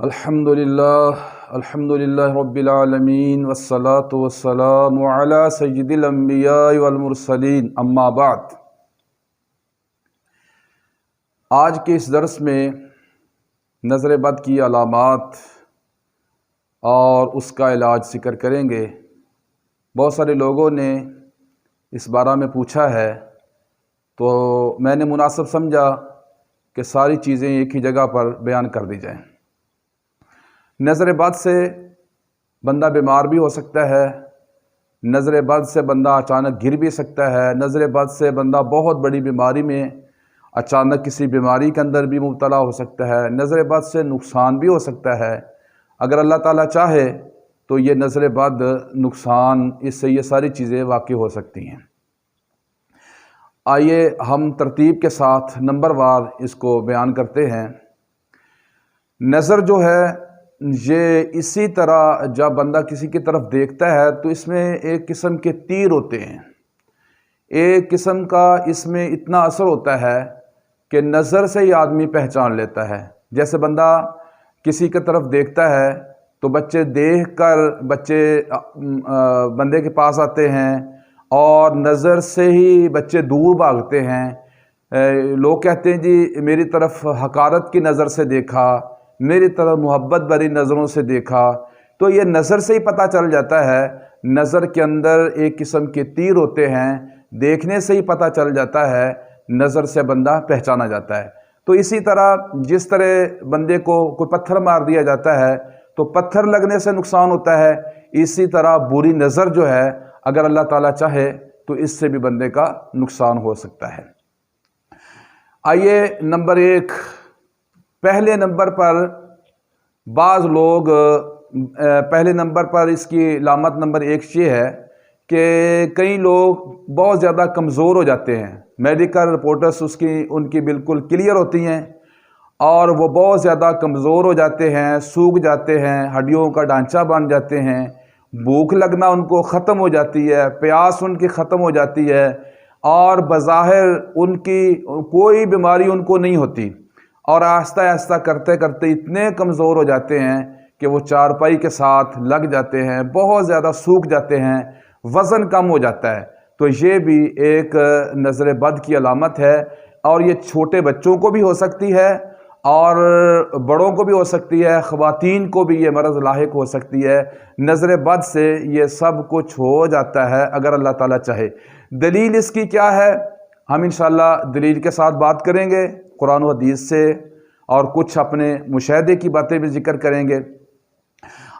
الحمدللہ رب العالمین والصلاة والسلام علی سید الانبیاء والمرسلین اما بعد۔ آج کے اس درس میں نظر بد کی علامات اور اس کا علاج ذکر کریں گے۔ بہت سارے لوگوں نے اس بارے میں پوچھا ہے تو میں نے مناسب سمجھا کہ ساری چیزیں ایک ہی جگہ پر بیان کر دی جائیں۔ نظر بد سے بندہ بیمار بھی ہو سکتا ہے، نظر بد سے بندہ اچانک گر بھی سکتا ہے، نظر بد سے بندہ بہت بڑی بیماری میں اچانک کسی بیماری کے اندر بھی مبتلا ہو سکتا ہے، نظر بد سے نقصان بھی ہو سکتا ہے۔ اگر اللہ تعالیٰ چاہے تو یہ نظر بد نقصان اس سے یہ ساری چیزیں واقع ہو سکتی ہیں۔ آئیے ہم ترتیب کے ساتھ نمبر وار اس کو بیان کرتے ہیں۔ نظر جو ہے یہ اسی طرح جب بندہ کسی کی طرف دیکھتا ہے تو اس میں ایک قسم کے تیر ہوتے ہیں، ایک قسم کا اس میں اتنا اثر ہوتا ہے کہ نظر سے ہی آدمی پہچان لیتا ہے۔ جیسے بندہ کسی کی طرف دیکھتا ہے تو بچے دیکھ کر بندے کے پاس آتے ہیں اور نظر سے ہی بچے دور بھاگتے ہیں۔ لوگ کہتے ہیں جی میری طرف حقارت کی نظر سے دیکھا، میری طرف محبت بھری نظروں سے دیکھا، تو یہ نظر سے ہی پتہ چل جاتا ہے۔ نظر کے اندر ایک قسم کے تیر ہوتے ہیں، دیکھنے سے ہی پتہ چل جاتا ہے، نظر سے بندہ پہچانا جاتا ہے۔ تو اسی طرح جس طرح بندے کو کوئی پتھر مار دیا جاتا ہے تو پتھر لگنے سے نقصان ہوتا ہے، اسی طرح بری نظر جو ہے اگر اللہ تعالیٰ چاہے تو اس سے بھی بندے کا نقصان ہو سکتا ہے۔ آئیے نمبر ایک، پہلے نمبر پر بعض لوگ پہلے نمبر پر اس کی علامت نمبر ایک یہ ہے کہ کئی لوگ بہت زیادہ کمزور ہو جاتے ہیں۔ میڈیکل رپورٹس ان کی بالکل کلیئر ہوتی ہیں اور وہ بہت زیادہ کمزور ہو جاتے ہیں، سوکھ جاتے ہیں، ہڈیوں کا ڈھانچہ بن جاتے ہیں، بھوک لگنا ان کو ختم ہو جاتی ہے، پیاس ان کی ختم ہو جاتی ہے اور بظاہر ان کی کوئی بیماری ان کو نہیں ہوتی، اور آہستہ آہستہ کرتے کرتے اتنے کمزور ہو جاتے ہیں کہ وہ چارپائی کے ساتھ لگ جاتے ہیں، بہت زیادہ سوکھ جاتے ہیں، وزن کم ہو جاتا ہے۔ تو یہ بھی ایک نظر بد کی علامت ہے، اور یہ چھوٹے بچوں کو بھی ہو سکتی ہے اور بڑوں کو بھی ہو سکتی ہے، خواتین کو بھی یہ مرض لاحق ہو سکتی ہے۔ نظر بد سے یہ سب کچھ ہو جاتا ہے اگر اللہ تعالیٰ چاہے۔ دلیل اس کی کیا ہے؟ ہم انشاءاللہ دلیل کے ساتھ بات کریں گے، قرآن و حدیث سے، اور کچھ اپنے مشاہدے کی باتیں بھی ذکر کریں گے۔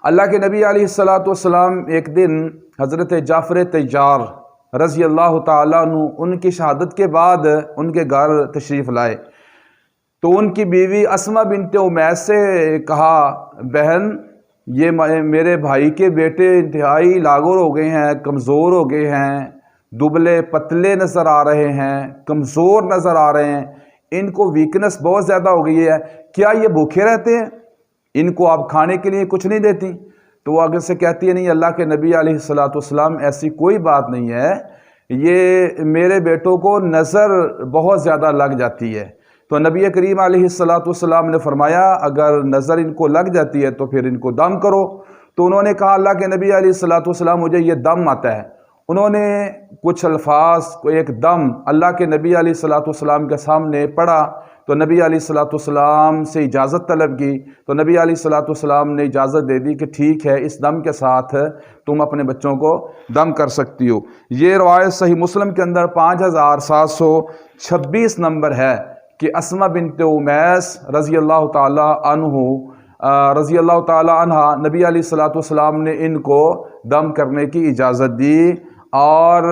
اللہ کے نبی علیہ السلام ایک دن حضرت جعفر طیار رضی اللہ تعالیٰ عنہ ان کی شہادت کے بعد ان کے گھر تشریف لائے تو ان کی بیوی اسمہ بنت امیس سے کہا، بہن یہ میرے بھائی کے بیٹے انتہائی لاغر ہو گئے ہیں، کمزور ہو گئے ہیں، دبلے پتلے نظر آ رہے ہیں، کمزور نظر آ رہے ہیں، ان کو ویکنس بہت زیادہ ہو گئی ہے، کیا یہ بھوکے رہتے ہیں؟ ان کو آپ کھانے کے لیے کچھ نہیں دیتی؟ تو وہ آگے سے کہتی ہے، نہیں اللہ کے نبی علیہ السلام ایسی کوئی بات نہیں ہے، یہ میرے بیٹوں کو نظر بہت زیادہ لگ جاتی ہے۔ تو نبی کریم علیہ السلام نے فرمایا اگر نظر ان کو لگ جاتی ہے تو پھر ان کو دم کرو۔ تو انہوں نے کہا اللہ کے نبی علیہ السلام مجھے یہ دم آتا ہے۔ انہوں نے کچھ الفاظ کو ایک دم اللہ کے نبی علیہ السلام کے سامنے پڑھا تو نبی علیہ السلام سے اجازت طلب کی تو نبی علیہ السلام نے اجازت دے دی کہ ٹھیک ہے، اس دم کے ساتھ تم اپنے بچوں کو دم کر سکتی ہو۔ یہ روایت صحیح مسلم کے اندر 5726 نمبر ہے کہ اسمہ بنت امیس رضی اللہ تعالی عنہ نبی علیہ السلام نے ان کو دم کرنے کی اجازت دی، اور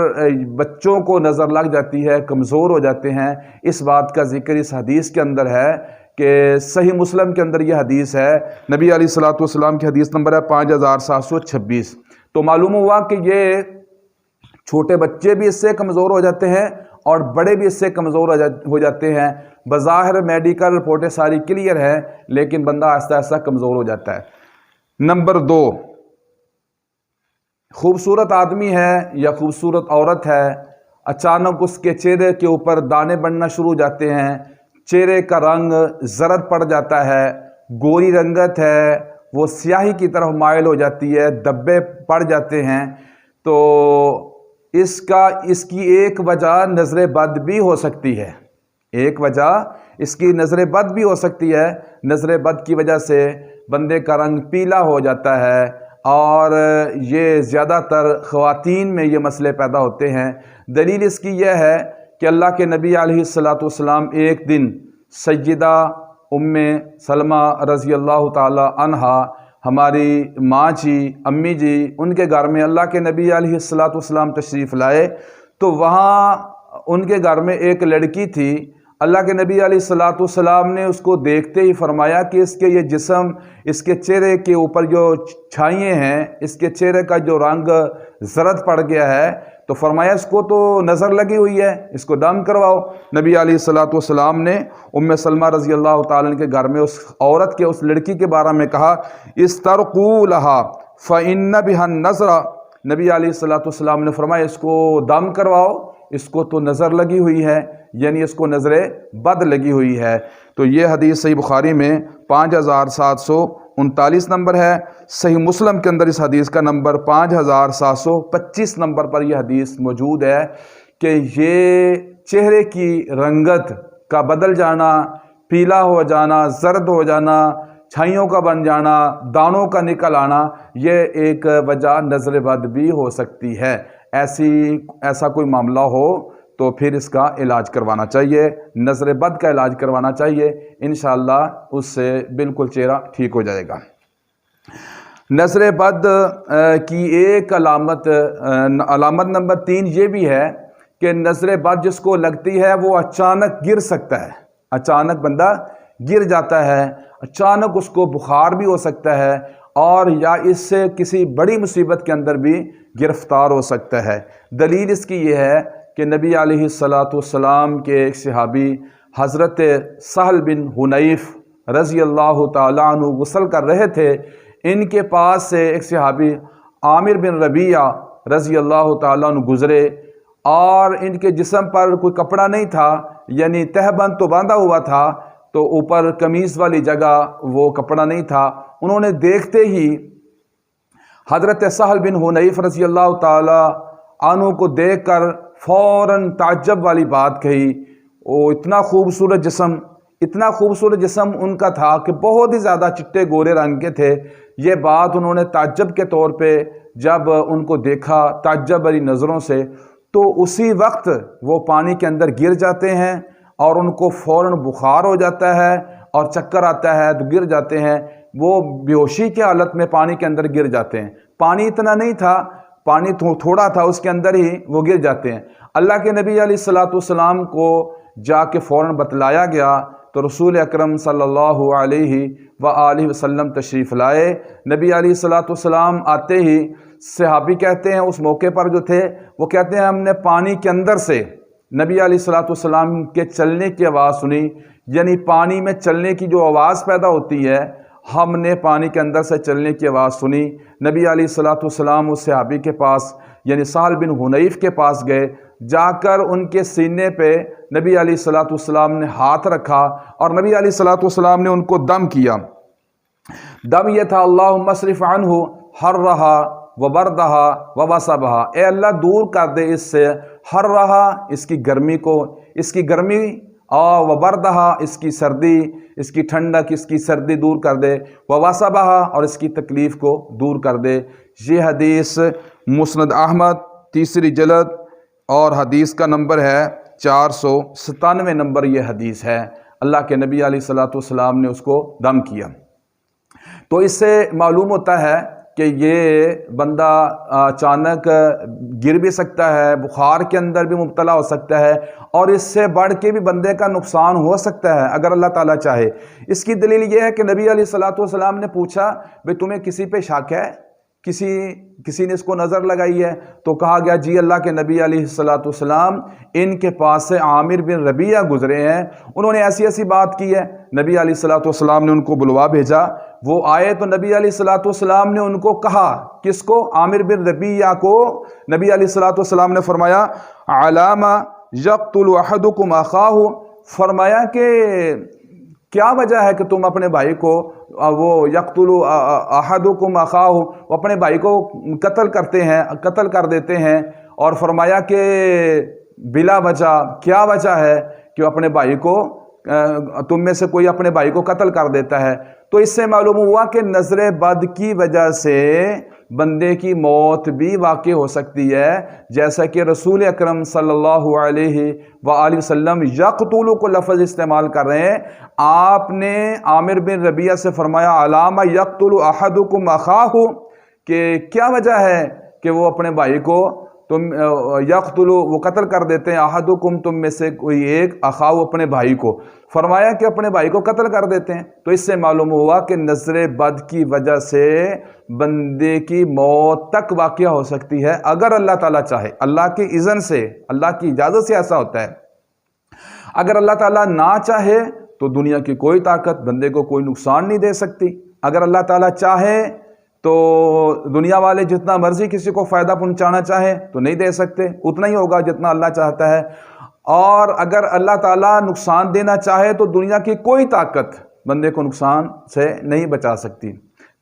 بچوں کو نظر لگ جاتی ہے، کمزور ہو جاتے ہیں۔ اس بات کا ذکر اس حدیث کے اندر ہے کہ صحیح مسلم کے اندر یہ حدیث ہے، نبی علیہ السلام کی حدیث نمبر ہے 5726۔ تو معلوم ہوا کہ یہ چھوٹے بچے بھی اس سے کمزور ہو جاتے ہیں اور بڑے بھی اس سے کمزور ہو جاتے ہیں۔ بظاہر میڈیکل رپورٹیں ساری کلیئر ہیں لیکن بندہ آہستہ آہستہ کمزور ہو جاتا ہے۔ نمبر دو، خوبصورت آدمی ہے یا خوبصورت عورت ہے، اچانک اس کے چہرے کے اوپر دانے بننا شروع ہو جاتے ہیں، چہرے کا رنگ زرد پڑ جاتا ہے، گوری رنگت ہے وہ سیاہی کی طرف مائل ہو جاتی ہے، دبے پڑ جاتے ہیں، تو اس کی ایک وجہ نظر بد بھی ہو سکتی ہے، ایک وجہ اس کی نظر بد بھی ہو سکتی ہے۔ نظر بد کی وجہ سے بندے کا رنگ پیلا ہو جاتا ہے، اور یہ زیادہ تر خواتین میں یہ مسئلے پیدا ہوتے ہیں۔ دلیل اس کی یہ ہے کہ اللہ کے نبی علیہ السلام ایک دن سیدہ ام سلمہ رضی اللہ تعالی عنہا، ہماری ماں جی، امی جی، ان کے گھر میں اللہ کے نبی علیہ السلام تشریف لائے، تو وہاں ان کے گھر میں ایک لڑکی تھی۔ اللہ کے نبی علیہ السلام نے اس کو دیکھتے ہی فرمایا کہ اس کے یہ جسم، اس کے چہرے کے اوپر جو چھائیں ہیں، اس کے چہرے کا جو رنگ زرد پڑ گیا ہے، تو فرمایا اس کو تو نظر لگی ہوئی ہے، اس کو دم کرواؤ۔ نبی علیہ السلام نے ام سلمہ رضی اللہ تعالیٰ عنہ کے گھر میں اس عورت کے، اس لڑکی کے بارے میں کہا، استرقوا لها فإن بها النظر۔ نبی علیہ السلام نے فرمایا اس کو دم کرواؤ، اس کو تو نظر لگی ہوئی ہے، یعنی اس کو نظر بد لگی ہوئی ہے۔ تو یہ حدیث صحیح بخاری میں 5739 نمبر ہے، صحیح مسلم کے اندر اس حدیث کا نمبر 5725 نمبر پر یہ حدیث موجود ہے کہ یہ چہرے کی رنگت کا بدل جانا، پیلا ہو جانا، زرد ہو جانا، چھائیوں کا بن جانا، دانوں کا نکل آنا، یہ ایک وجہ نظر بد بھی ہو سکتی ہے۔ ایسا کوئی معاملہ ہو تو پھر اس کا علاج کروانا چاہیے، نظر بد کا علاج کروانا چاہیے، انشاءاللہ اس سے بالکل چہرہ ٹھیک ہو جائے گا۔ نظر بد کی ایک علامت نمبر 3 یہ بھی ہے کہ نظر بد جس کو لگتی ہے وہ اچانک گر سکتا ہے، اچانک بندہ گر جاتا ہے، اچانک اس کو بخار بھی ہو سکتا ہے، اور یا اس سے کسی بڑی مصیبت کے اندر بھی گرفتار ہو سکتا ہے۔ دلیل اس کی یہ ہے کہ نبی علیہ السلام کے ایک صحابی حضرت سہل بن حنیف رضی اللہ تعالیٰ عنہ غسل کر رہے تھے، ان کے پاس سے ایک صحابی عامر بن ربیعہ رضی اللہ تعالیٰ عنہ گزرے، اور ان کے جسم پر کوئی کپڑا نہیں تھا، یعنی تہبند تو باندھا ہوا تھا، تو اوپر قمیص والی جگہ وہ کپڑا نہیں تھا۔ انہوں نے دیکھتے ہی حضرت سہل بن حنیف رضی اللہ تعالی عنہ کو دیکھ کر فوراً تعجب والی بات کہی۔ وہ اتنا خوبصورت جسم ان کا تھا کہ بہت ہی زیادہ چٹے گورے رنگ کے تھے۔ یہ بات انہوں نے تعجب کے طور پہ جب ان کو دیکھا تعجب والی نظروں سے، تو اسی وقت وہ پانی کے اندر گر جاتے ہیں، اور ان کو فوراً بخار ہو جاتا ہے اور چکر آتا ہے تو گر جاتے ہیں۔ وہ بے ہوشی کی حالت میں پانی کے اندر گر جاتے ہیں، پانی اتنا نہیں تھا، پانی تھوڑا تھا، اس کے اندر ہی وہ گر جاتے ہیں۔ اللہ کے نبی علیہ السلام کو جا کے فوراً بتلایا گیا، تو رسول اکرم صلی اللہ علیہ وآلہ وسلم تشریف لائے۔ نبی علیہ السلام آتے ہی صحابی کہتے ہیں، اس موقع پر جو تھے وہ کہتے ہیں، ہم نے پانی کے اندر سے نبی علیہ السلام کے چلنے کی آواز سنی، یعنی پانی میں چلنے کی جو آواز پیدا ہوتی ہے، ہم نے پانی کے اندر سے چلنے کی آواز سنی۔ نبی علیہ السلام اس صحابی کے پاس یعنی سہل بن حنیف کے پاس گئے، جا کر ان کے سینے پہ نبی علیہ السلام نے ہاتھ رکھا، اور نبی علیہ السلام نے ان کو دم کیا۔ دم یہ تھا، اللہم اصرف عنہ حرہا وبردہا ووصبہا، اے اللہ دور کر دے اس سے حرہا، اس کی گرمی کو، اس کی گرمی، وبردہا، اس کی سردی، اس کی ٹھنڈک، اس کی سردی دور کر دے، ووصبہا، اور اس کی تکلیف کو دور کر دے۔ یہ حدیث مسند احمد 3 جلد اور حدیث کا نمبر ہے 497 نمبر یہ حدیث ہے۔ اللہ کے نبی علیہ السلام نے اس کو دم کیا۔ تو اس سے معلوم ہوتا ہے کہ یہ بندہ اچانک گر بھی سکتا ہے، بخار کے اندر بھی مبتلا ہو سکتا ہے، اور اس سے بڑھ کے بھی بندے کا نقصان ہو سکتا ہے اگر اللہ تعالیٰ چاہے۔ اس کی دلیل یہ ہے کہ نبی علیہ السلام نے پوچھا، بھئی تمہیں کسی پہ شک ہے، کسی نے اس کو نظر لگائی ہے؟ تو کہا گیا جی اللہ کے نبی علیہ السلام ان کے پاس سے عامر بن ربیعہ گزرے ہیں، انہوں نے ایسی بات کی ہے۔ نبی علیہ السلام نے ان کو بلوا بھیجا، وہ آئے تو نبی علیہ السلام نے ان کو کہا، کس کو؟ عامر بن ربیعہ کو۔ نبی علیہ السلام نے فرمایا علامہ یقتل احدکم اخاہ، فرمایا کہ کیا وجہ ہے کہ تم اپنے بھائی کو وہ یقتل احدکم اخاہ، وہ اپنے بھائی کو قتل کرتے ہیں، قتل کر دیتے ہیں، اور فرمایا کہ بلا وجہ، کیا وجہ ہے کہ وہ اپنے بھائی کو، تم میں سے کوئی اپنے بھائی کو قتل کر دیتا ہے؟ تو اس سے معلوم ہوا کہ نظر بد کی وجہ سے بندے کی موت بھی واقع ہو سکتی ہے، جیسا کہ رسول اکرم صلی اللہ علیہ وآلہ وسلم یقتلوا کو لفظ استعمال کر رہے ہیں۔ آپ نے عامر بن ربیعہ سے فرمایا علامہ یقتل احدکم اخاہ، کہ کیا وجہ ہے کہ وہ اپنے بھائی کو وہ قتل کر دیتے ہیں، احدکم تم میں سے کوئی ایک، اخاہ اپنے بھائی کو، فرمایا کہ اپنے بھائی کو قتل کر دیتے ہیں۔ تو اس سے معلوم ہوا کہ نظر بد کی وجہ سے بندے کی موت تک واقع ہو سکتی ہے، اگر اللہ تعالیٰ چاہے، اللہ کی اذن سے، اللہ کی اجازت سے ایسا ہوتا ہے۔ اگر اللہ تعالیٰ نہ چاہے تو دنیا کی کوئی طاقت بندے کو کوئی نقصان نہیں دے سکتی۔ اگر اللہ تعالیٰ چاہے تو دنیا والے جتنا مرضی کسی کو فائدہ پہنچانا چاہیں تو نہیں دے سکتے، اتنا ہی ہوگا جتنا اللہ چاہتا ہے۔ اور اگر اللہ تعالیٰ نقصان دینا چاہے تو دنیا کی کوئی طاقت بندے کو نقصان سے نہیں بچا سکتی۔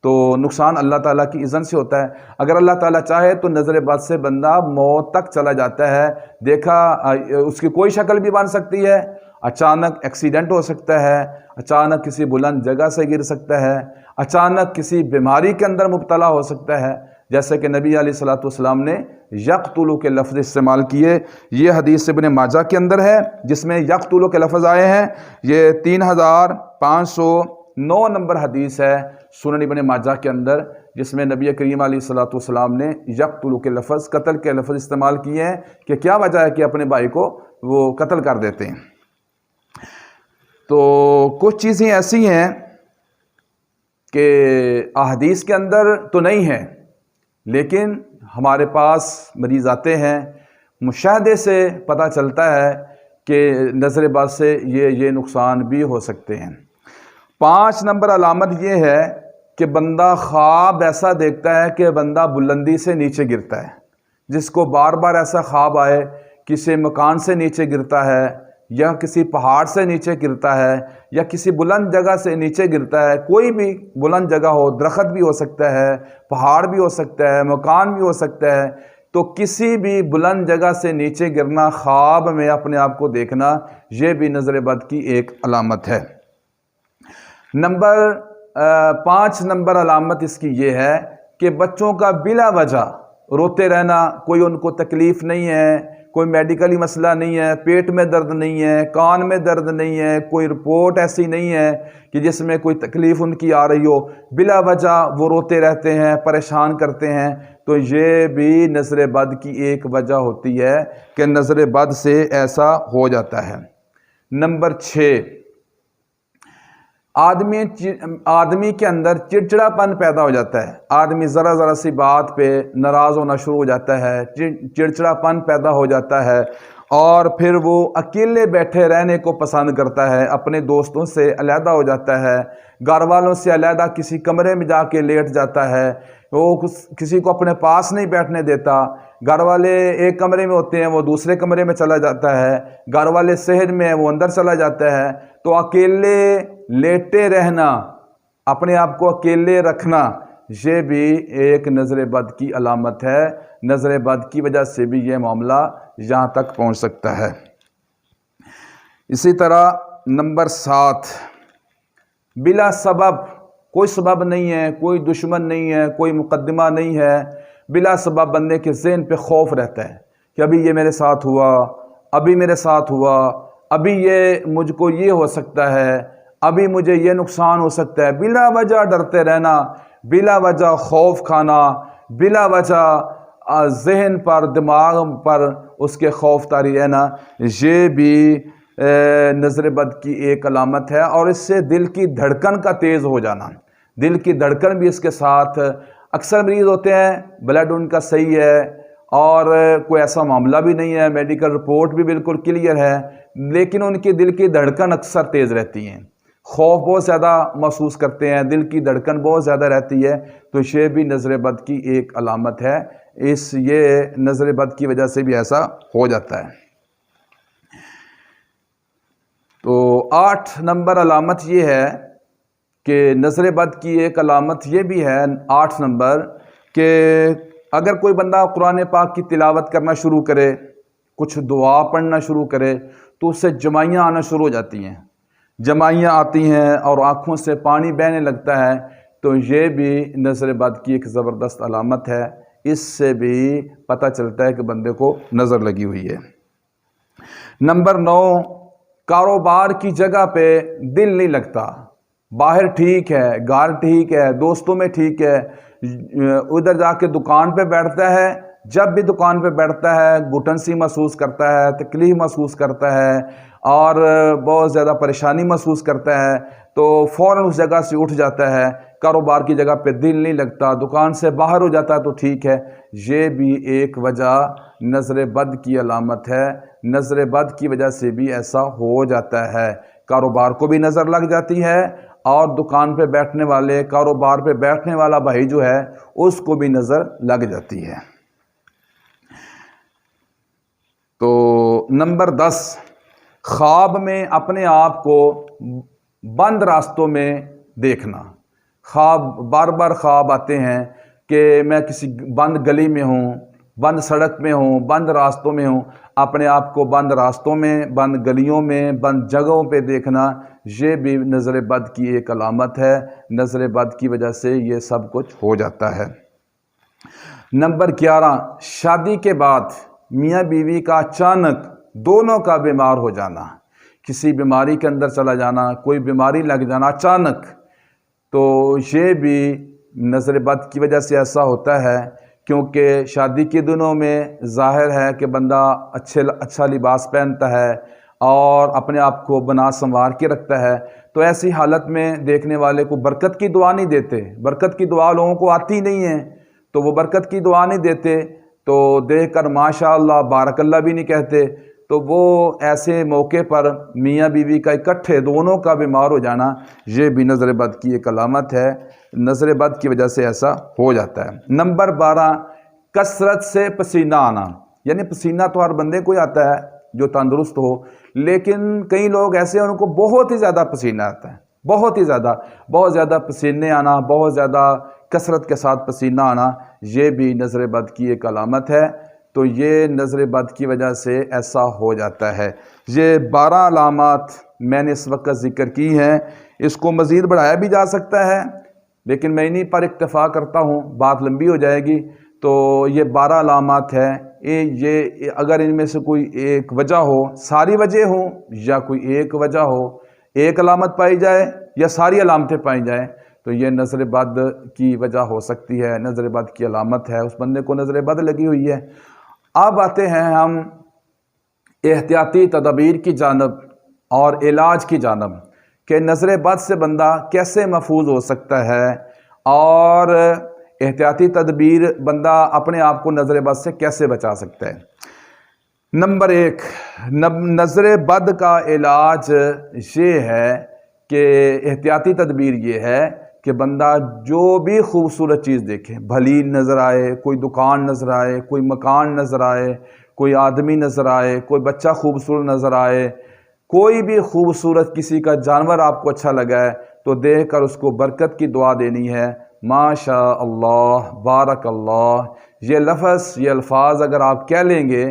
تو نقصان اللہ تعالیٰ کی اذن سے ہوتا ہے۔ اگر اللہ تعالیٰ چاہے تو نظر بد سے بندہ موت تک چلا جاتا ہے۔ دیکھا، اس کی کوئی شکل بھی بن سکتی ہے، اچانک ایکسیڈنٹ ہو سکتا ہے، اچانک کسی بلند جگہ سے گر سکتا ہے، اچانک کسی بیماری کے اندر مبتلا ہو سکتا ہے، جیسے کہ نبی علیہ الصلوۃ والسلام نے یقتلوا کے لفظ استعمال کیے۔ یہ حدیث ابن ماجہ کے اندر ہے جس میں یقتلوا کے لفظ آئے ہیں۔ یہ 3509 نمبر حدیث ہے سنن ابن ماجہ کے اندر، جس میں نبی کریم علیہ الصلوۃ والسلام نے یقتلوا کے لفظ، قتل کے لفظ استعمال کیے ہیں کہ کیا وجہ ہے کہ اپنے بھائی کو وہ قتل کر دیتے ہیں۔ تو کچھ چیزیں ایسی ہیں کہ احادیث کے اندر تو نہیں ہیں، لیکن ہمارے پاس مریض آتے ہیں، مشاہدے سے پتہ چلتا ہے کہ نظر بد سے یہ نقصان بھی ہو سکتے ہیں۔ 5 نمبر علامت یہ ہے کہ بندہ خواب ایسا دیکھتا ہے کہ بندہ بلندی سے نیچے گرتا ہے، جس کو بار بار ایسا خواب آئے، کسی مکان سے نیچے گرتا ہے، یا کسی پہاڑ سے نیچے گرتا ہے، یا کسی بلند جگہ سے نیچے گرتا ہے، کوئی بھی بلند جگہ ہو، درخت بھی ہو سکتا ہے، پہاڑ بھی ہو سکتا ہے، مکان بھی ہو سکتا ہے، تو کسی بھی بلند جگہ سے نیچے گرنا، خواب میں اپنے آپ کو دیکھنا، یہ بھی نظر بد کی ایک علامت ہے۔ 5 نمبر علامت اس کی یہ ہے کہ بچوں کا بلا وجہ روتے رہنا، کوئی ان کو تکلیف نہیں ہے، کوئی میڈیکلی مسئلہ نہیں ہے، پیٹ میں درد نہیں ہے، کان میں درد نہیں ہے، کوئی رپورٹ ایسی نہیں ہے کہ جس میں کوئی تکلیف ان کی آ رہی ہو، بلا وجہ وہ روتے رہتے ہیں، پریشان کرتے ہیں، تو یہ بھی نظر بد کی ایک وجہ ہوتی ہے کہ نظر بد سے ایسا ہو جاتا ہے۔ نمبر 6، آدمی کے اندر چڑچڑا پن پیدا ہو جاتا ہے۔ آدمی ذرا سی بات پہ ناراض ہونا شروع ہو جاتا ہے، چڑچڑا پن پیدا ہو جاتا ہے، اور پھر وہ اکیلے بیٹھے رہنے کو پسند کرتا ہے، اپنے دوستوں سے علیحدہ ہو جاتا ہے، گھر والوں سے علیحدہ کسی کمرے میں جا کے لیٹ جاتا ہے، وہ کسی کو اپنے پاس نہیں بیٹھنے دیتا۔ گھر والے ایک کمرے میں ہوتے ہیں، وہ دوسرے کمرے میں چلا جاتا ہے، گھر والے صحن میں وہ اندر چلا جاتا ہے۔ تو اکیلے لیٹے رہنا، اپنے آپ کو اکیلے رکھنا، یہ بھی ایک نظر بد کی علامت ہے۔ نظر بد کی وجہ سے بھی یہ معاملہ یہاں تک پہنچ سکتا ہے۔ اسی طرح نمبر 7، بلا سبب، کوئی سبب نہیں ہے، کوئی دشمن نہیں ہے، کوئی مقدمہ نہیں ہے، بلا سبب بندے کے ذہن پہ خوف رہتا ہے کہ ابھی یہ میرے ساتھ ہوا، ابھی میرے ساتھ ہوا، ابھی یہ مجھ کو یہ ہو سکتا ہے، ابھی مجھے یہ نقصان ہو سکتا ہے۔ بلا وجہ ڈرتے رہنا، بلا وجہ خوف کھانا، بلا وجہ ذہن پر، دماغ پر اس کے خوف طاری رہنا، یہ بھی نظر بد کی ایک علامت ہے۔ اور اس سے دل کی دھڑکن کا تیز ہو جانا، دل کی دھڑکن بھی اس کے ساتھ، اکثر مریض ہوتے ہیں بلڈ ان کا صحیح ہے اور کوئی ایسا معاملہ بھی نہیں ہے، میڈیکل رپورٹ بھی بالکل کلیئر ہے، لیکن ان کی دل کی دھڑکن اکثر تیز رہتی ہیں، خوف بہت زیادہ محسوس کرتے ہیں، دل کی دھڑکن بہت زیادہ رہتی ہے، تو یہ بھی نظر بد کی ایک علامت ہے۔ یہ نظر بد کی وجہ سے بھی ایسا ہو جاتا ہے۔ تو 8 نمبر علامت یہ ہے کہ نظر بد کی ایک علامت یہ بھی ہے 8 نمبر کہ اگر کوئی بندہ قرآن پاک کی تلاوت کرنا شروع کرے، کچھ دعا پڑھنا شروع کرے تو اس سے جمائیاں آنا شروع ہو جاتی ہیں، جمائیاں آتی ہیں اور آنکھوں سے پانی بہنے لگتا ہے، تو یہ بھی نظر بد کی ایک زبردست علامت ہے۔ اس سے بھی پتہ چلتا ہے کہ بندے کو نظر لگی ہوئی ہے۔ نمبر 9، کاروبار کی جگہ پہ دل نہیں لگتا، باہر ٹھیک ہے، گھر ٹھیک ہے، دوستوں میں ٹھیک ہے، ادھر جا کے دکان پہ بیٹھتا ہے، جب بھی دکان پہ بیٹھتا ہے گھٹن سی محسوس کرتا ہے، تکلیف محسوس کرتا ہے اور بہت زیادہ پریشانی محسوس کرتا ہے، تو فوراً اس جگہ سے اٹھ جاتا ہے۔ کاروبار کی جگہ پہ دل نہیں لگتا، دکان سے باہر ہو جاتا ہے تو ٹھیک ہے، یہ بھی ایک وجہ نظر بد کی علامت ہے۔ نظر بد کی وجہ سے بھی ایسا ہو جاتا ہے، کاروبار کو بھی نظر لگ جاتی ہے اور دکان پہ بیٹھنے والے، کاروبار پہ بیٹھنے والا بھائی جو ہے اس کو بھی نظر لگ جاتی ہے۔ تو نمبر 10، خواب میں اپنے آپ کو بند راستوں میں دیکھنا۔ خواب بار بار خواب آتے ہیں کہ میں کسی بند گلی میں ہوں، بند سڑک میں ہوں، بند راستوں میں ہوں، اپنے آپ کو بند راستوں میں، بند گلیوں میں، بند جگہوں پہ دیکھنا، یہ بھی نظر بد کی ایک علامت ہے۔ نظر بد کی وجہ سے یہ سب کچھ ہو جاتا ہے۔ نمبر 11، شادی کے بعد میاں بیوی کا اچانک دونوں کا بیمار ہو جانا، کسی بیماری کے اندر چلا جانا، کوئی بیماری لگ جانا اچانک، تو یہ بھی نظر بد کی وجہ سے ایسا ہوتا ہے، کیونکہ شادی کے دنوں میں ظاہر ہے کہ بندہ اچھا لباس پہنتا ہے اور اپنے آپ کو بنا سنوار کے رکھتا ہے، تو ایسی حالت میں دیکھنے والے کو برکت کی دعا نہیں دیتے، برکت کی دعا لوگوں کو آتی نہیں ہے، تو وہ برکت کی دعا نہیں دیتے، تو دیکھ کر ماشاءاللہ بارک اللہ بھی نہیں کہتے، تو وہ ایسے موقع پر میاں بیوی کا اکٹھے دونوں کا بیمار ہو جانا، یہ بھی نظر بد کی ایک علامت ہے۔ نظر بد کی وجہ سے ایسا ہو جاتا ہے۔ نمبر 12، کثرت سے پسینہ آنا، یعنی پسینہ تو ہر بندے کو ہی آتا ہے جو تندرست ہو، لیکن کئی لوگ ایسے ہیں ان کو بہت ہی زیادہ پسینہ آتا ہے، بہت زیادہ پسینے آنا، بہت زیادہ کثرت کے ساتھ پسینہ آنا، یہ بھی نظر بد کی ایک علامت ہے۔ تو یہ نظر بد کی وجہ سے ایسا ہو جاتا ہے۔ یہ 12 علامات میں نے اس وقت ذکر کی ہیں، اس کو مزید بڑھایا بھی جا سکتا ہے لیکن میں انہی پر اکتفا کرتا ہوں، بات لمبی ہو جائے گی۔ تو یہ 12 علامات ہیں، یہ اگر ان میں سے کوئی ایک وجہ ہو، ساری وجہ ہوں یا کوئی ایک وجہ ہو، ایک علامت پائی جائے یا ساری علامتیں پائی جائیں، تو یہ نظر بد کی وجہ ہو سکتی ہے، نظر بد کی علامت ہے، اس بندے کو نظر بد لگی ہوئی ہے۔ اب آتے ہیں ہم احتیاطی تدابیر کی جانب اور علاج کی جانب کہ نظر بد سے بندہ کیسے محفوظ ہو سکتا ہے اور احتیاطی تدبیر بندہ اپنے آپ کو نظر بد سے کیسے بچا سکتا ہے۔ نمبر 1، نظر بد کا علاج یہ ہے کہ احتیاطی تدبیر یہ ہے کہ بندہ جو بھی خوبصورت چیز دیکھے، بھلی نظر آئے، کوئی دکان نظر آئے، کوئی مکان نظر آئے، کوئی آدمی نظر آئے، کوئی بچہ خوبصورت نظر آئے، کوئی بھی خوبصورت کسی کا جانور آپ کو اچھا لگا ہے تو دیکھ کر اس کو برکت کی دعا دینی ہے، ماشاء اللہ، بارک اللہ، یہ لفظ، یہ الفاظ اگر آپ کہہ لیں گے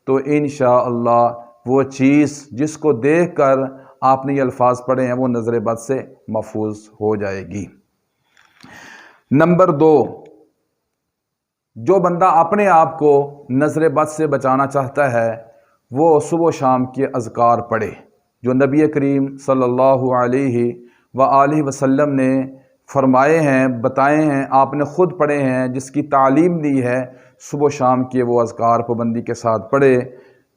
تو انشاءاللہ وہ چیز جس کو دیکھ کر آپ نے یہ الفاظ پڑھے ہیں وہ نظر بد سے محفوظ ہو جائے گی۔ نمبر 2، جو بندہ اپنے آپ کو نظر بد سے بچانا چاہتا ہے وہ صبح و شام کے اذکار پڑھے جو نبی کریم صلی اللہ علیہ وآلہ وسلم نے فرمائے ہیں، بتائے ہیں، آپ نے خود پڑھے ہیں، جس کی تعلیم دی ہے، صبح و شام کے وہ اذکار پابندی کے ساتھ پڑھے،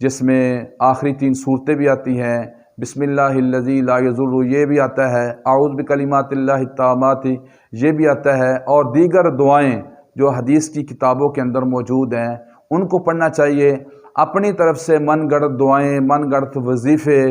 جس میں آخری 3 صورتیں بھی آتی ہیں، بسم اللہ الذی لا یضر یہ بھی آتا ہے، اعوذ بکلمات اللہ التامات یہ بھی آتا ہے، اور دیگر دعائیں جو حدیث کی کتابوں کے اندر موجود ہیں ان کو پڑھنا چاہیے۔ اپنی طرف سے من گڑت دعائیں، من گڑت وظیفے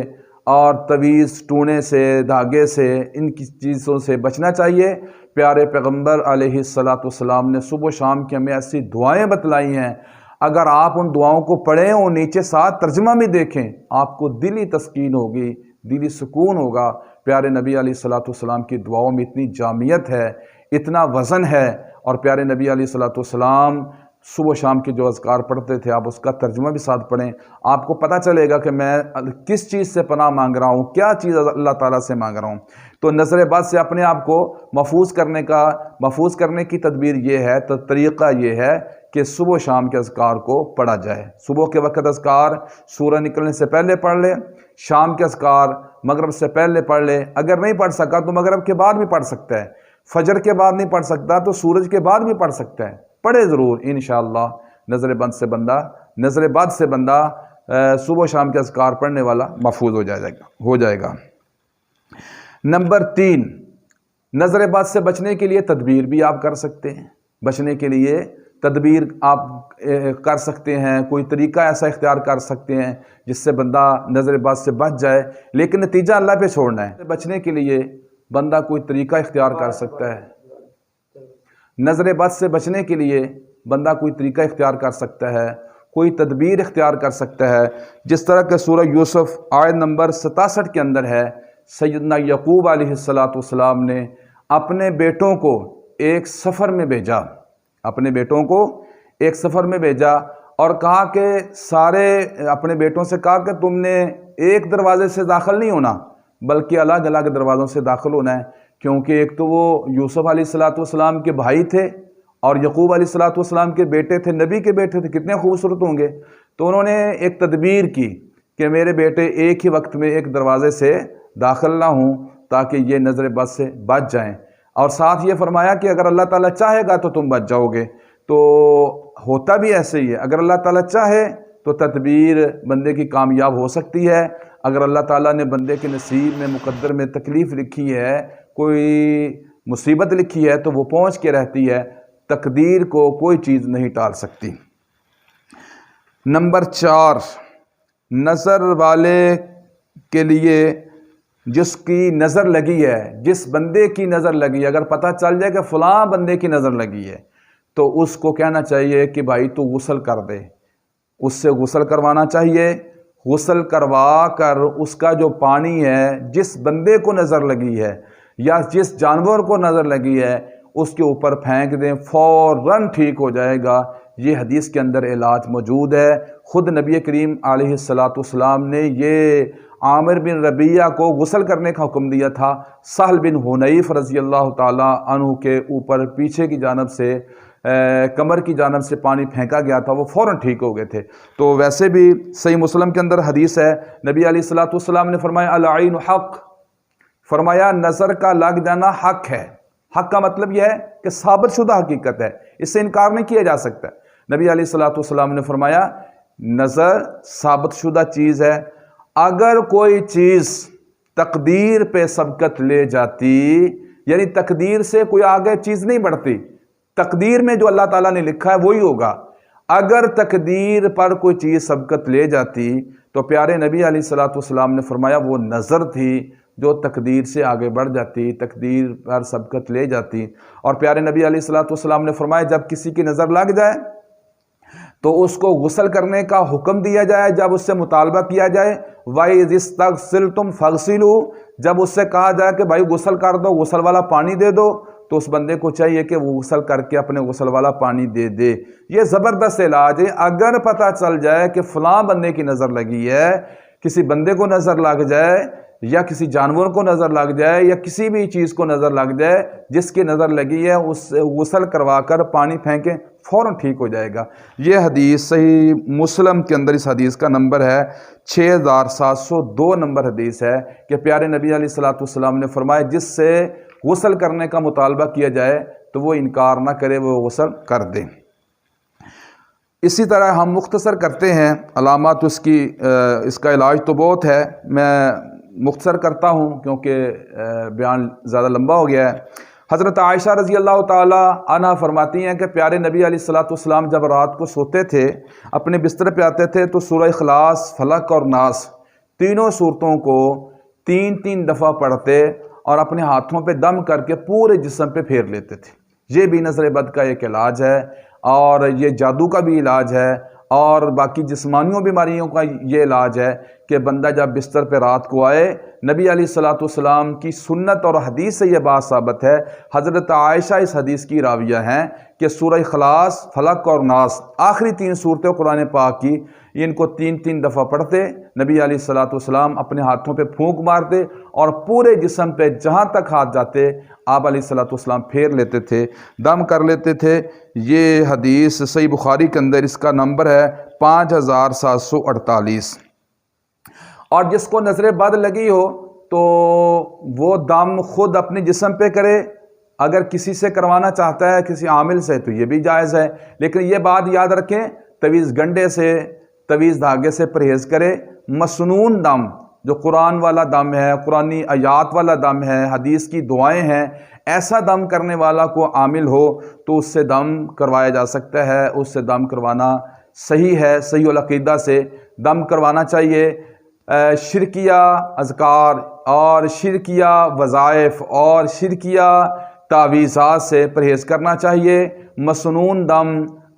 اور تویز ٹونے سے، دھاگے سے، ان کی چیزوں سے بچنا چاہیے۔ پیارے پیغمبر علیہ السلام نے صبح و شام کے ہمیں ایسی دعائیں بتلائی ہیں، اگر آپ ان دعاؤں کو پڑھیں اور نیچے ساتھ ترجمہ بھی دیکھیں آپ کو دلی تسکین ہوگی، دلی سکون ہوگا۔ پیارے نبی علیہ الصلوۃ والسلام کی دعاؤں میں اتنی جامعیت ہے، اتنا وزن ہے، اور پیارے نبی علیہ الصلوۃ والسلام صبح و شام کے جو اذکار پڑھتے تھے، آپ اس کا ترجمہ بھی ساتھ پڑھیں، آپ کو پتہ چلے گا کہ میں کس چیز سے پناہ مانگ رہا ہوں، کیا چیز اللہ تعالیٰ سے مانگ رہا ہوں۔ تو نظر بد سے اپنے آپ کو محفوظ کرنے کی تدبیر یہ ہے، تو طریقہ یہ ہے کہ صبح و شام کے اذکار کو پڑھا جائے۔ صبح کے وقت اذکار سورج نکلنے سے پہلے پڑھ لے، شام کے اذکار مغرب سے پہلے پڑھ لے، اگر نہیں پڑھ سکا تو مغرب کے بعد بھی پڑھ سکتا ہے، فجر کے بعد نہیں پڑھ سکتا تو سورج کے بعد بھی پڑھ سکتا ہے، پڑھے ضرور انشاءاللہ۔ نظر بد سے بندہ صبح و شام کے اذکار پڑھنے والا محفوظ ہو جائے گا۔ نمبر 3، نظر بد سے بچنے کے لیے تدبیر بھی آپ کر سکتے ہیں۔ بچنے کے لیے تدبیر آپ کر سکتے ہیں، کوئی طریقہ ایسا اختیار کر سکتے ہیں جس سے بندہ نظر بد سے بچ جائے، لیکن نتیجہ اللہ پہ چھوڑنا ہے۔ بچنے کے لیے بندہ کوئی طریقہ اختیار کر سکتا ہے، نظر بد سے بچنے کے لیے بندہ کوئی طریقہ اختیار کر سکتا ہے، کوئی تدبیر اختیار کر سکتا ہے، جس طرح کہ سورہ یوسف آیت نمبر 67 کے اندر ہے۔ سیدنا یعقوب علیہ السلام نے اپنے بیٹوں کو ایک سفر میں بھیجا، اور کہا کہ اپنے بیٹوں سے کہا کہ تم نے ایک دروازے سے داخل نہیں ہونا بلکہ الگ الگ دروازوں سے داخل ہونا ہے، کیونکہ ایک تو وہ یوسف علیہ السلام کے بھائی تھے اور یعقوب علیہ السلام کے بیٹے تھے، نبی کے بیٹے تھے، کتنے خوبصورت ہوں گے۔ تو انہوں نے ایک تدبیر کی کہ میرے بیٹے ایک ہی وقت میں ایک دروازے سے داخل نہ ہوں تاکہ یہ نظر بد سے بچ جائیں، اور ساتھ یہ فرمایا کہ اگر اللہ تعالیٰ چاہے گا تو تم بچ جاؤ گے۔ تو ہوتا بھی ایسے ہی ہے، اگر اللہ تعالیٰ چاہے تو تدبیر بندے کی کامیاب ہو سکتی ہے۔ اگر اللہ تعالیٰ نے بندے کے نصیب میں مقدر میں تکلیف لکھی ہے، کوئی مصیبت لکھی ہے، تو وہ پہنچ کے رہتی ہے، تقدیر کو کوئی چیز نہیں ٹال سکتی۔ نمبر 4، نظر والے کے لیے جس کی نظر لگی ہے، جس بندے کی نظر لگی ہے، اگر پتہ چل جائے کہ فلاں بندے کی نظر لگی ہے تو اس کو کہنا چاہیے کہ بھائی تو غسل کر دے، اس سے غسل کروانا چاہیے۔ غسل کروا کر اس کا جو پانی ہے، جس بندے کو نظر لگی ہے یا جس جانور کو نظر لگی ہے، اس کے اوپر پھینک دیں، فوراً ٹھیک ہو جائے گا۔ یہ حدیث کے اندر علاج موجود ہے۔ خود نبی کریم علیہ السلام نے یہ عامر بن ربیعہ کو غسل کرنے کا حکم دیا تھا، سہل بن حنیف رضی اللہ تعالیٰ عنہ کے اوپر پیچھے کی جانب سے کمر کی جانب سے پانی پھینکا گیا تھا، وہ فوراً ٹھیک ہو گئے تھے۔ تو ویسے بھی صحیح مسلم کے اندر حدیث ہے، نبی علیہ السلام نے فرمایا العین حق، فرمایا نظر کا لگ جانا حق ہے۔ حق کا مطلب یہ ہے کہ ثابت شدہ حقیقت ہے، اس سے انکار نہیں کیا جا سکتا۔ نبی علیہ السلام نے فرمایا نظر ثابت شدہ چیز ہے، اگر کوئی چیز تقدیر پہ سبقت لے جاتی، یعنی تقدیر سے کوئی آگے چیز نہیں بڑھتی، تقدیر میں جو اللہ تعالیٰ نے لکھا ہے وہی ہوگا۔ اگر تقدیر پر کوئی چیز سبقت لے جاتی تو پیارے نبی علیہ السلام نے فرمایا وہ نظر تھی جو تقدیر سے آگے بڑھ جاتی، تقدیر پر سبقت لے جاتی۔ اور پیارے نبی علیہ السلام نے فرمایا جب کسی کی نظر لگ جائے تو اس کو غسل کرنے کا حکم دیا جائے، جب اس سے مطالبہ کیا جائے وَإِذِ اسْتَغْسَلْتُمْ فَاغْسِلُوا، جب اس سے کہا جائے کہ بھائی غسل کر دو، غسل والا پانی دے دو، تو اس بندے کو چاہیے کہ وہ غسل کر کے اپنے غسل والا پانی دے دے۔ یہ زبردست علاج ہے۔ اگر پتہ چل جائے کہ فلاں بندے کی نظر لگی ہے، کسی بندے کو نظر لگ جائے یا کسی جانور کو نظر لگ جائے یا کسی بھی چیز کو نظر لگ جائے، جس کی نظر لگی ہے اس سے غسل کروا کر پانی پھینکیں، فوراً ٹھیک ہو جائے گا۔ یہ حدیث صحیح مسلم کے اندر اس حدیث کا نمبر ہے 6702 نمبر حدیث ہے کہ پیارے نبی علیہ السلام نے فرمایا جس سے غسل کرنے کا مطالبہ کیا جائے تو وہ انکار نہ کرے، وہ غسل کر دے۔ اسی طرح ہم مختصر کرتے ہیں علامات اس کا علاج تو بہت ہے، میں مختصر کرتا ہوں کیونکہ بیان زیادہ لمبا ہو گیا ہے۔ حضرت عائشہ رضی اللہ تعالی عنہا فرماتی ہیں کہ پیارے نبی علیہ السلام جب رات کو سوتے تھے، اپنے بستر پہ آتے تھے تو سورہ اخلاص، فلق اور ناس تینوں صورتوں کو 3 دفعہ پڑھتے اور اپنے ہاتھوں پہ دم کر کے پورے جسم پہ پھیر لیتے تھے۔ یہ بھی نظر بد کا ایک علاج ہے اور یہ جادو کا بھی علاج ہے اور باقی جسمانیوں بیماریوں کا یہ علاج ہے کہ بندہ جب بستر پہ رات کو آئے، نبی علیہ الصلوۃ والسلام کی سنت اور حدیث سے یہ بات ثابت ہے، حضرت عائشہ اس حدیث کی راویہ ہیں کہ سورہ اخلاص، فلق اور ناس، آخری 3 صورتیں قرآن پاک کی، ان کو 3 دفعہ پڑھتے، نبی علیہ الصلوۃ والسلام اپنے ہاتھوں پہ پھونک مارتے اور پورے جسم پہ جہاں تک ہاتھ جاتے آپ علیہ الصلوۃ والسلام پھیر لیتے تھے، دم کر لیتے تھے۔ یہ حدیث صحیح بخاری کے اندر اس کا نمبر ہے 5748۔ اور جس کو نظر بد لگی ہو تو وہ دم خود اپنے جسم پہ کرے، اگر کسی سے کروانا چاہتا ہے کسی عامل سے تو یہ بھی جائز ہے، لیکن یہ بات یاد رکھیں تویز گنڈے سے، تویز دھاگے سے پرہیز کرے۔ مسنون دم جو قرآن والا دم ہے، قرآنی آیات والا دم ہے، حدیث کی دعائیں ہیں، ایسا دم کرنے والا کو عامل ہو تو اس سے دم کروایا جا سکتا ہے، اس سے دم کروانا صحیح ہے، صحیح العقیدہ سے دم کروانا چاہیے۔ شرکیہ اذکار اور شرکیہ وظائف اور شرکیہ تعویذات سے پرہیز کرنا چاہیے۔ مسنون دم،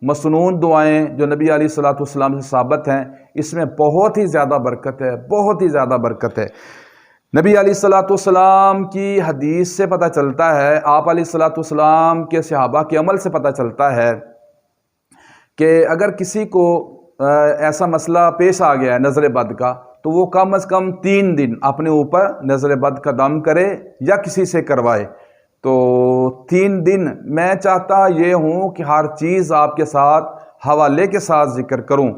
مسنون دعائیں جو نبی علیہ الصلوۃ والسلام سے ثابت ہیں، اس میں بہت ہی زیادہ برکت ہے، بہت ہی زیادہ برکت ہے۔ نبی علیہ الصلوۃ والسلام کی حدیث سے پتہ چلتا ہے، آپ علیہ الصلوۃ والسلام کے صحابہ کے عمل سے پتہ چلتا ہے کہ اگر کسی کو ایسا مسئلہ پیش آ گیا ہے نظر بد کا، تو وہ کم از کم 3 دن اپنے اوپر نظر بد کا دم کرے یا کسی سے کروائے۔ تو 3 دن میں چاہتا یہ ہوں کہ ہر چیز آپ کے ساتھ حوالے کے ساتھ ذکر کروں۔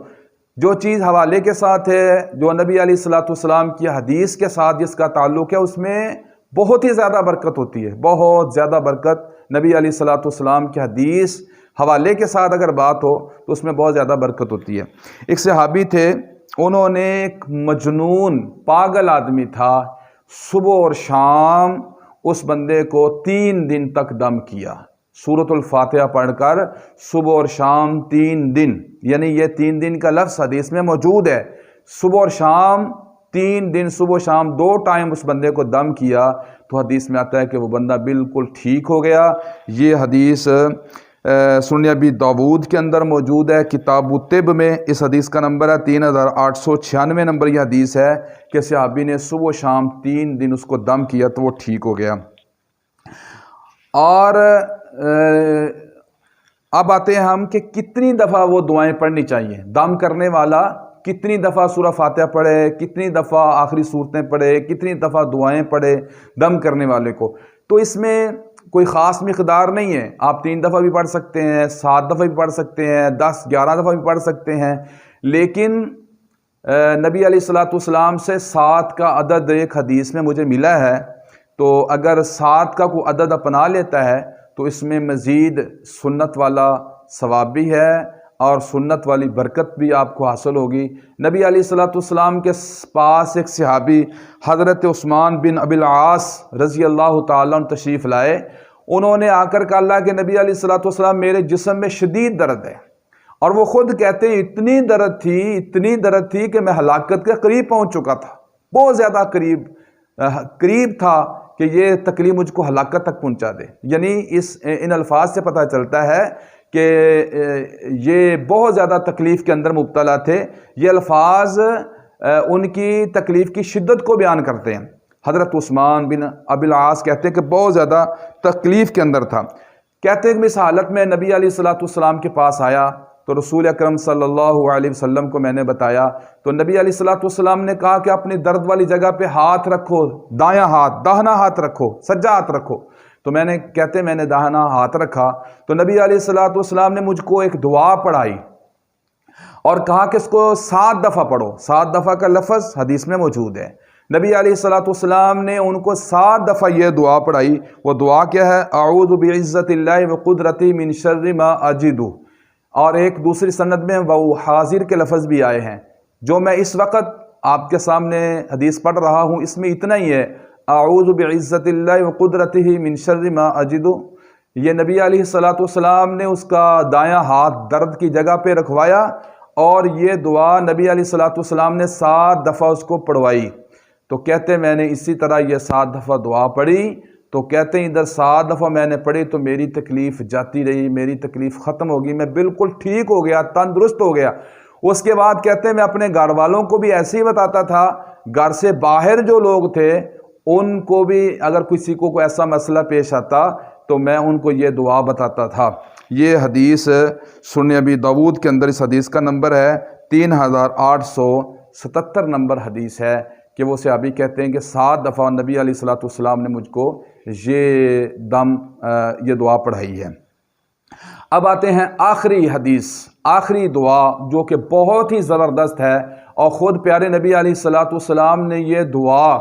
جو چیز حوالے کے ساتھ ہے، جو نبی علیہ الصلوۃ والسلام کی حدیث کے ساتھ جس کا تعلق ہے، اس میں بہت ہی زیادہ برکت ہوتی ہے، بہت زیادہ برکت۔ نبی علیہ الصلوۃ والسلام کی حدیث حوالے کے ساتھ اگر بات ہو تو اس میں بہت زیادہ برکت ہوتی ہے۔ ایک صحابی تھے، انہوں نے ایک مجنون پاگل آدمی تھا، صبح اور شام اس بندے کو 3 دن تک دم کیا، سورۃ الفاتحہ پڑھ کر صبح اور شام 3 دن، یعنی یہ 3 دن کا لفظ حدیث میں موجود ہے، صبح اور شام 3 دن، صبح و شام 2 ٹائم اس بندے کو دم کیا تو حدیث میں آتا ہے کہ وہ بندہ بالکل ٹھیک ہو گیا۔ یہ حدیث سنن ابی داود کے اندر موجود ہے، کتاب الطب میں اس حدیث کا نمبر ہے 3896 نمبر یہ حدیث ہے کہ صحابی نے صبح و شام 3 دن اس کو دم کیا تو وہ ٹھیک ہو گیا۔ اور اب آتے ہیں ہم کہ کتنی دفعہ وہ دعائیں پڑھنی چاہیے۔ دم کرنے والا کتنی دفعہ سورہ فاتحہ پڑھے، کتنی دفعہ آخری صورتیں پڑھے، کتنی دفعہ دعائیں پڑھے دم کرنے والے کو، تو اس میں کوئی خاص مقدار نہیں ہے۔ آپ 3 دفعہ بھی پڑھ سکتے ہیں، 7 دفعہ بھی پڑھ سکتے ہیں، 10 11 دفعہ بھی پڑھ سکتے ہیں، لیکن نبی علیہ الصلوۃ والسلام سے 7 کا عدد ایک حدیث میں مجھے ملا ہے، تو اگر 7 کا کوئی عدد اپنا لیتا ہے تو اس میں مزید سنت والا ثواب بھی ہے اور سنت والی برکت بھی آپ کو حاصل ہوگی۔ نبی علیہ الصلوۃ والسلام کے پاس ایک صحابی حضرت عثمان بن ابی العاص رضی اللہ تعالیٰ عنہ تشریف لائے، انہوں نے آ کر کہا کہ نبی علیہ الصلوۃ والسلام میرے جسم میں شدید درد ہے، اور وہ خود کہتے ہیں اتنی درد تھی کہ میں ہلاکت کے قریب پہنچ چکا تھا، بہت زیادہ قریب تھا کہ یہ تکلیف مجھ کو ہلاکت تک پہنچا دے۔ یعنی ان الفاظ سے پتہ چلتا ہے کہ یہ بہت زیادہ تکلیف کے اندر مبتلا تھے۔ یہ الفاظ ان کی تکلیف کی شدت کو بیان کرتے ہیں۔ حضرت عثمان بن ابی العاص کہتے ہیں کہ بہت زیادہ تکلیف کے اندر تھا، کہتے ہیں کہ اس حالت میں نبی علیہ الصلوۃ والسلام کے پاس آیا تو رسول اکرم صلی اللہ علیہ وسلم کو میں نے بتایا، تو نبی علیہ الصلوۃ والسلام نے کہا کہ اپنی درد والی جگہ پہ ہاتھ رکھو، دایاں ہاتھ، داہنا ہاتھ رکھو، سجا ہاتھ رکھو۔ تو میں نے داہنا ہاتھ رکھا تو نبی علیہ الصلوۃ والسلام نے مجھ کو ایک دعا پڑھائی اور کہا کہ اس کو 7 دفعہ پڑھو۔ 7 دفعہ کا لفظ حدیث میں موجود ہے۔ نبی علیہ الصلوۃ والسلام نے ان کو 7 دفعہ یہ دعا پڑھائی۔ وہ دعا کیا ہے؟ اعوذ بعزت اللہ وقدرتہ من شر ما اجد، اور ایک دوسری سند میں وہ حاضر کے لفظ بھی آئے ہیں۔ جو میں اس وقت آپ کے سامنے حدیث پڑھ رہا ہوں اس میں اتنا ہی ہے، اعوذ بعزت اللہ وقدرتہ من شر ما اجد۔ یہ نبی علیہ الصلوۃ والسلام نے اس کا دایاں ہاتھ درد کی جگہ پہ رکھوایا اور یہ دعا نبی علیہ الصلوۃ والسلام نے 7 دفعہ اس کو پڑھوائی۔ تو کہتے ہیں میں نے اسی طرح یہ 7 دفعہ دعا پڑھی، تو کہتے ہیں ادھر 7 دفعہ میں نے پڑھی تو میری تکلیف جاتی رہی، میری تکلیف ختم ہو گئی، میں بالکل ٹھیک ہو گیا، تندرست ہو گیا۔ اس کے بعد کہتے ہیں میں اپنے گھر والوں کو بھی ایسے ہی بتاتا تھا، گھر سے باہر جو لوگ تھے ان کو بھی اگر کسی کو کوئی ایسا مسئلہ پیش آتا تو میں ان کو یہ دعا بتاتا تھا۔ یہ حدیث سنن ابی داؤد کے اندر اس حدیث کا نمبر ہے 3877 نمبر حدیث ہے کہ وہ صحابی کہتے ہیں کہ 7 دفعہ نبی علیہ الصلوۃ والسلام نے مجھ کو یہ دعا پڑھائی ہے۔ اب آتے ہیں آخری حدیث، آخری دعا جو کہ بہت ہی زبردست ہے، اور خود پیارے نبی علیہ الصلوۃ والسلام نے یہ دعا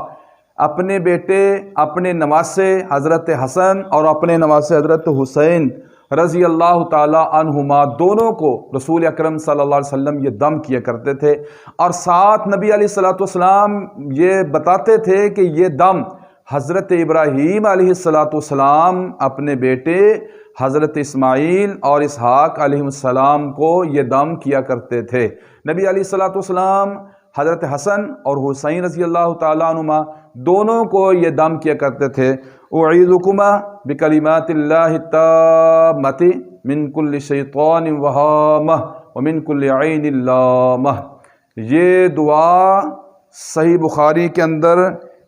اپنے بیٹے، اپنے نواسے حضرت حسن اور اپنے نواسے حضرت حسین رضی اللہ تعالی عنہما دونوں کو رسول اکرم صلی اللہ علیہ وسلم یہ دم کیا کرتے تھے، اور ساتھ نبی علیہ الصلوۃ والسلام یہ بتاتے تھے کہ یہ دم حضرت ابراہیم علیہ الصلوۃ والسلام اپنے بیٹے حضرت اسماعیل اور اسحاق علیہ السلام کو یہ دم کیا کرتے تھے۔ نبی علیہ الصلوۃ والسلام حضرت حسن اور حسین رضی اللہ تعالیٰ عنہما دونوں کو یہ دم کیا کرتے تھے۔ اعیذکما بکلمات اللہ التامۃ من کل شیطان وہامہ ومن کل عین لامہ۔ یہ دعا صحیح بخاری کے اندر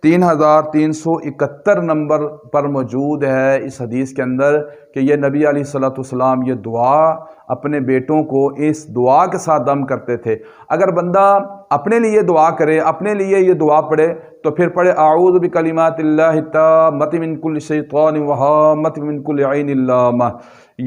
3371 نمبر پر موجود ہے اس حدیث کے اندر کہ یہ نبی علیہ الصلوۃ والسلام یہ دعا اپنے بیٹوں کو اس دعا کے ساتھ دم کرتے تھے۔ اگر بندہ اپنے لیے دعا کرے، اپنے لیے یہ دعا پڑھے تو پھر پڑھے اعوذ بکلمات اللہ التامۃ من کل شیطان وہامۃ من کل عین لامہ۔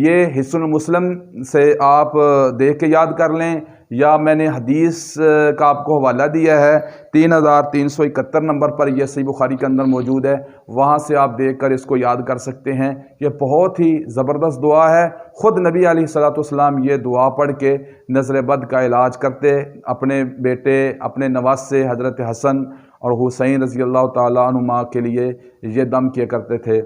یہ حصن المسلم سے آپ دیکھ کے یاد کر لیں، یا میں نے حدیث کا آپ کو حوالہ دیا ہے 3371 نمبر پر، یہ صحیح بخاری کے اندر موجود ہے، وہاں سے آپ دیکھ کر اس کو یاد کر سکتے ہیں۔ یہ بہت ہی زبردست دعا ہے، خود نبی علیہ الصلوۃ والسلام یہ دعا پڑھ کے نظر بد کا علاج کرتے، اپنے بیٹے، اپنے نواسے حضرت حسن اور حسین رضی اللہ تعالیٰ عنہما کے لیے یہ دم کیا کرتے تھے۔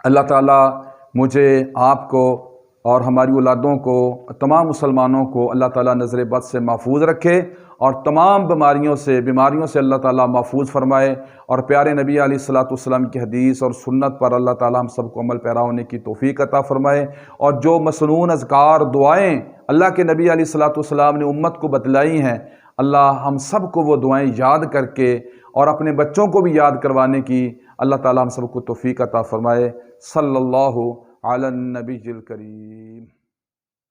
اللہ تعالیٰ مجھے، آپ کو اور ہماری اولادوں کو، تمام مسلمانوں کو اللہ تعالیٰ نظر بد سے محفوظ رکھے، اور تمام بیماریوں سے اللہ تعالیٰ محفوظ فرمائے، اور پیارے نبی علیہ الصلوۃ والسلام کی حدیث اور سنت پر اللہ تعالیٰ ہم سب کو عمل پیرا ہونے کی توفیق عطا فرمائے، اور جو مسنون اذکار دعائیں اللہ کے نبی علیہ الصلوۃ والسلام نے امت کو بتلائی ہیں، اللہ ہم سب کو وہ دعائیں یاد کر کے اور اپنے بچوں کو بھی یاد کروانے کی اللہ تعالیٰ ہم سب کو توفیق عطا فرمائے۔ صلی اللہ علی النبی الکریم۔